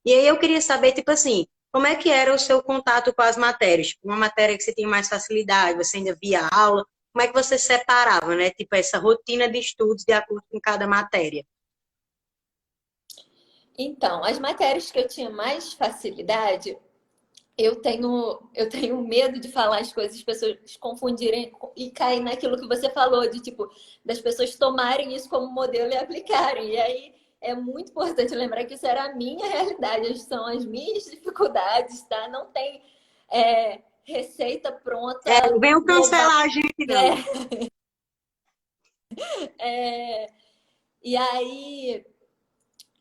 E aí eu queria saber, tipo assim, como é que era o seu contato com as matérias? Tipo, uma matéria que você tinha mais facilidade, você ainda via aula, como é que você separava, né? Tipo, essa rotina de estudos de acordo com cada matéria? Então, as matérias que eu tinha mais facilidade, eu tenho medo de falar as coisas, as pessoas confundirem e cair naquilo que você falou, de tipo, das pessoas tomarem isso como modelo e aplicarem. E aí é muito importante lembrar que isso era a minha realidade, são as minhas dificuldades, tá? Não tem receita É, pronta não venham global. cancelar a gente, não. É, e aí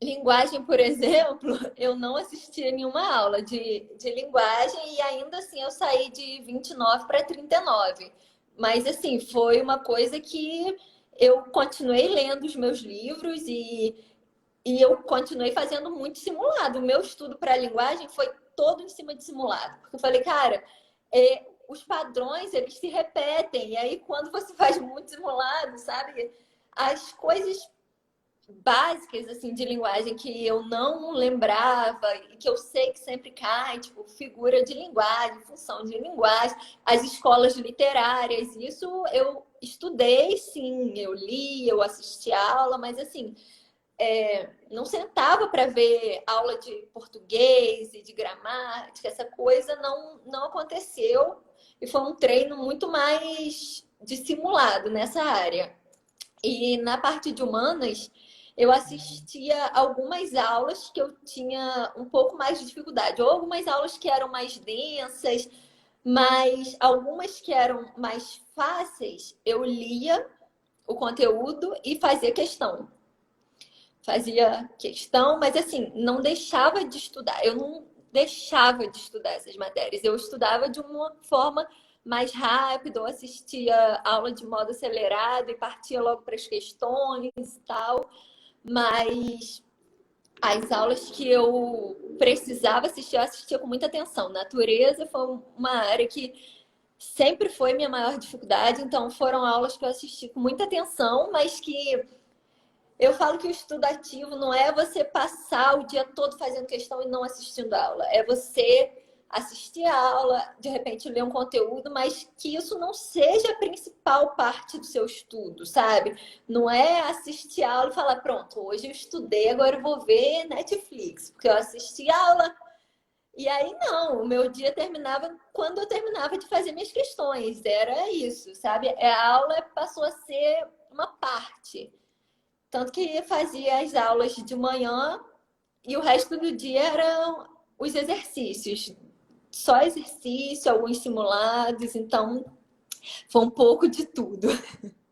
linguagem, por exemplo, eu não assisti a nenhuma aula de linguagem e ainda assim eu saí de 29 para 39. Mas assim, foi uma coisa que eu continuei lendo os meus livros e eu continuei fazendo muito simulado. O meu estudo para a linguagem foi todo em cima de simulado. Porque eu falei, cara, os padrões, eles se repetem. E aí, quando você faz muito simulado, sabe? As coisas básicas assim de linguagem que eu não lembrava e que eu sei que sempre cai, tipo figura de linguagem, função de linguagem, as escolas literárias, isso eu estudei, sim, eu li, eu assisti aula, mas assim, não sentava para ver aula de português e de gramática, essa coisa não aconteceu e foi um treino muito mais dissimulado nessa área. E na parte de humanas, eu assistia algumas aulas que eu tinha um pouco mais de dificuldade, ou algumas aulas que eram mais densas, mas algumas que eram mais fáceis, eu lia o conteúdo e fazia questão. Fazia questão, mas assim, não deixava de estudar. Eu não deixava de estudar essas matérias. Eu estudava de uma forma mais rápida, eu assistia aula de modo acelerado e partia logo para as questões e tal. Mas as aulas que eu precisava assistir, eu assistia com muita atenção. Natureza foi uma área que sempre foi minha maior dificuldade, então foram aulas que eu assisti com muita atenção, mas que eu falo que o estudo ativo não é você passar o dia todo fazendo questão e não assistindo a aula. É você assistir a aula, de repente ler um conteúdo, mas que isso não seja a principal parte do seu estudo, sabe? Não é assistir a aula e falar, pronto, hoje eu estudei, agora eu vou ver Netflix, porque eu assisti a aula. E aí não, o meu dia terminava quando eu terminava de fazer minhas questões. Era isso, sabe? A aula passou a ser uma parte. Tanto que fazia as aulas de manhã e o resto do dia eram os exercícios. Só exercício, alguns simulados, então foi um pouco de tudo.